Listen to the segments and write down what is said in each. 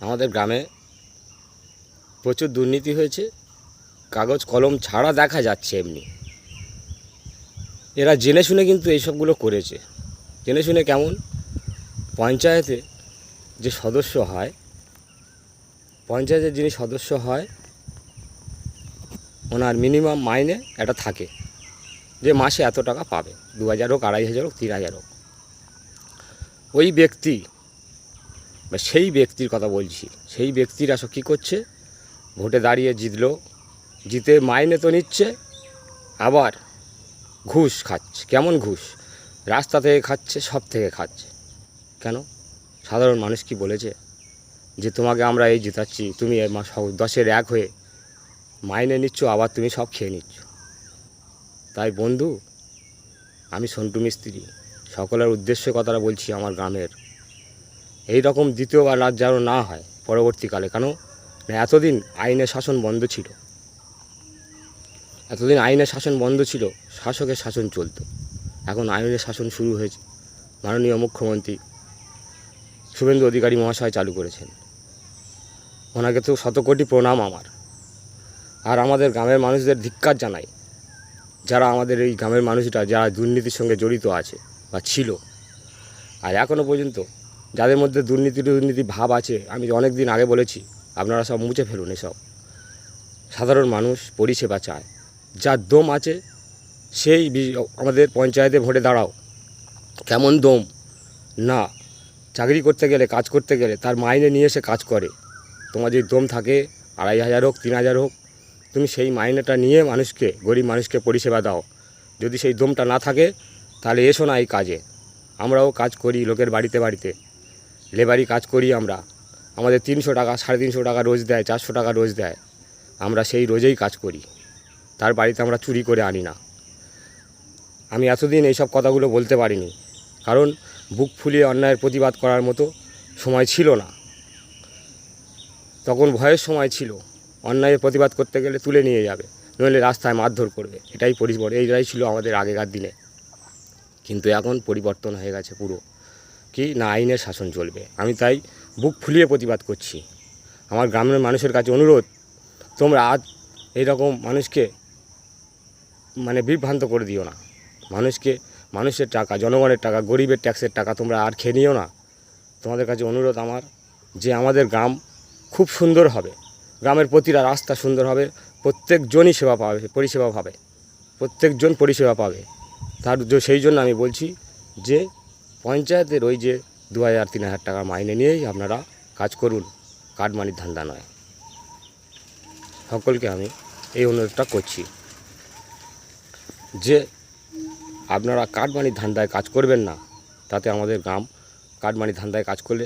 আমাদের গ্রামে প্রচুর দুর্নীতি হয়েছে, কাগজ কলম ছাড়া দেখা যাচ্ছে এমনি। এরা জেনে শুনে কিন্তু এইসবগুলো করেছে। জেনে শুনে কেমন? পঞ্চায়েতে যে সদস্য হয়, পঞ্চায়েতের যিনি সদস্য হয় ওনার মিনিমাম মাইনে একটা থাকে যে মাসে এত টাকা পাবে, 2000 হোক, 2500 হোক, 3000 হোক। ওই ব্যক্তি বা সেই ব্যক্তির কথা বলছি, সেই ব্যক্তিরা সব কী করছে? ভোটে দাঁড়িয়ে জিতলো, জিতে মাইনে তো নিচ্ছে, আবার ঘুষ খাচ্ছে। কেমন ঘুষ? রাস্তা থেকে খাচ্ছে, সব থেকে খাচ্ছে। কেন? সাধারণ মানুষ কি বলেছে যে তোমাকে আমরা এই জিতাচ্ছি, তুমি 10-এর 1 হয়ে মাইনে নিচ্ছ, আবার তুমি সব খেয়ে নিচ্ছ? তাই বন্ধু, আমি সন্টু মিস্ত্রি, সকলের উদ্দেশ্যে কথাটা বলছি আমার গ্রামের। এই রকম দ্বিতীয়বার রাত যেন না হয় পরবর্তীকালে। কেন না, এতদিন আইনের শাসন বন্ধ ছিল, এতদিন আইনের শাসন বন্ধ ছিল, শাসকের শাসন চলতো। এখন আইনের শাসন শুরু হয়েছে, মাননীয় মুখ্যমন্ত্রী শুভেন্দু অধিকারী মহাশয় চালু করেছেন। ওনাকে তো শতকোটি প্রণাম আমার। আর আমাদের গ্রামের মানুষদের ধিক্কার জানাই, যারা আমাদের এই গ্রামের মানুষরা যারা দুর্নীতির সঙ্গে জড়িত আছে বা ছিল, আর এখনও পর্যন্ত যাদের মধ্যে দুর্নীতি ভাব আছে, আমি অনেক দিন আগে বলেছি, আপনারা সব মুছে ফেলুন এসব। সাধারণ মানুষ পরিষেবা চায়, যার দম আছে সেই আমাদের পঞ্চায়েতে ভোটে দাঁড়াও। কেমন দম? না, চাকরি করতে গেলে, কাজ করতে গেলে তার মাইনে নিয়ে এসে কাজ করে। তোমার যদি দম থাকে, 2500 হোক, 3000 হোক, তুমি সেই মাইনেটা নিয়ে মানুষকে, গরিব মানুষকে পরিষেবা দাও। যদি সেই দমটা না থাকে তাহলে এসো না এই কাজে। আমরাও কাজ করি লোকের বাড়িতে বাড়িতে, লেবারি কাজ করি আমরা। আমাদের 300 টাকা, 350 টাকা রোজ দেয়, 400 টাকা রোজ দেয়। আমরা সেই রোজেই কাজ করি, তার বাড়িতে আমরা চুরি করে আনি না। আমি এতদিন এইসব কথাগুলো বলতে পারিনি, কারণ বুক ফুলিয়ে অন্যায়ের প্রতিবাদ করার মতো সময় ছিল না। তখন ভয়ের সময় ছিল, অন্যায়ের প্রতিবাদ করতে গেলে তুলে নিয়ে যাবে, নইলে রাস্তায় মারধর করবে। এইটাই ছিল আমাদের আগেকার দিনে। কিন্তু এখন পরিবর্তন হয়ে গেছে পুরো। কি না, আইনের শাসন চলবে। আমি তাই বুক ফুলিয়ে প্রতিবাদ করছি। আমার গ্রামের মানুষের কাছে অনুরোধ, তোমরা আজ এইরকম মানুষকে বিভ্রান্ত করে দিও না। মানুষের টাকা, জনগণের টাকা, গরিবের ট্যাক্সের টাকা তোমরা আর খেয়ে নিও না। তোমাদের কাছে অনুরোধ আমার, যে আমাদের গ্রাম খুব সুন্দর হবে, গ্রামের প্রতিটা রাস্তা সুন্দর হবে, প্রত্যেকজনই সেবা পাবে, পরিষেবা পাবে, প্রত্যেকজন পরিষেবা পাবে। সেই জন্য আমি বলছি যে পঞ্চায়েতের ওই যে 2000-3000 টাকা মাইনে নিয়েই আপনারা কাজ করুন, কাটমানির ধান্দা নয়। সকলকে আমি এই অনুরোধটা করছি যে আপনারা কাটমানির ধান্দায় কাজ করবেন না। তাতে আমাদের গ্রাম কাটমানির ধান্দায় কাজ করলে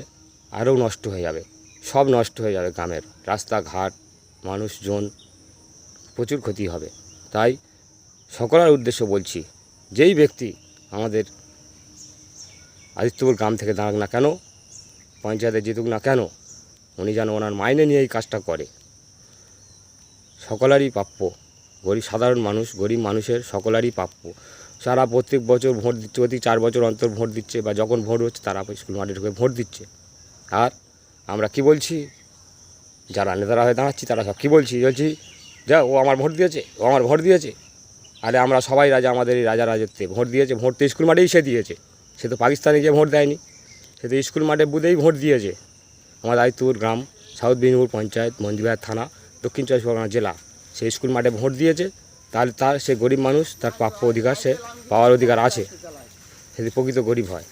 আরও নষ্ট হয়ে যাবে, সব নষ্ট হয়ে যাবে। গ্রামের রাস্তাঘাট, মানুষজন, প্রচুর ক্ষতি হবে। তাই সকলের উদ্দেশ্য বলছি, যেই ব্যক্তি আমাদের আদিত্যপুর গ্রাম থেকে দাঁড়াক না কেন, পঞ্চায়েতে জিতুক না কেন, উনি যেন ওনার মাইনে নিয়ে এই কাজটা করে। সকলেরই প্রাপ্য, সাধারণ মানুষ, গরিব মানুষের সকলেরই প্রাপ্য। সারা প্রত্যেক বছর ভোট দিচ্ছে, প্রতি 4 বছর অন্তর ভোট দিচ্ছে, বা যখন ভোট হচ্ছে তারা স্কুল মাঠে ঢুকে ভোট দিচ্ছে। আর আমরা কি বলছি? যারা নেতারা হয়ে দাঁড়াচ্ছি তারা সব কী বলছি? যা, ও আমার ভোট দিয়েছে, ও আমার ভোট দিয়েছে। আরে আমরা সবাই রাজা, আমাদের এই রাজত্বে ভোট দিয়েছে। ভোট তো স্কুল মাঠেই সে দিয়েছে, সে তো পাকিস্তানে গিয়ে ভোট দেয়নি, সে তো স্কুল মাঠে বুধেই ভোট দিয়েছে। আমাদের আদিত্যপুর গ্রাম, সাউথ বিনপুর পঞ্চায়েত, মন্দিরবাজার থানা, দক্ষিণ 24 পরগনা জেলা, সে স্কুল মাঠে ভোট দিয়েছে। তাহলে সে গরিব মানুষ, তার প্রাপ্য অধিকার সে পাওয়ার অধিকার আছে, সে প্রকৃত গরিব হয়।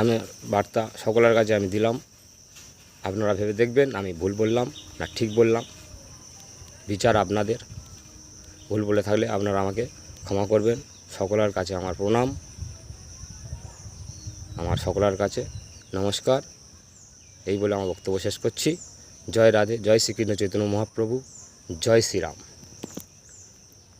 আমি বার্তা সকলের কাছে আমি দিলাম, আপনারা ভেবে দেখবেন আমি ভুল বললাম না ঠিক বললাম। বিচার আপনাদের, ভুল বলে থাকলে আপনারা আমাকে ক্ষমা করবেন। সকলের কাছে আমার প্রণাম, আমার সকলের কাছে নমস্কার। এই বলে আমার বক্তব্য শেষ করছি। জয় রাধে, জয় শ্রীকৃষ্ণ চৈতন্য মহাপ্রভু, জয় শ্রীরাম।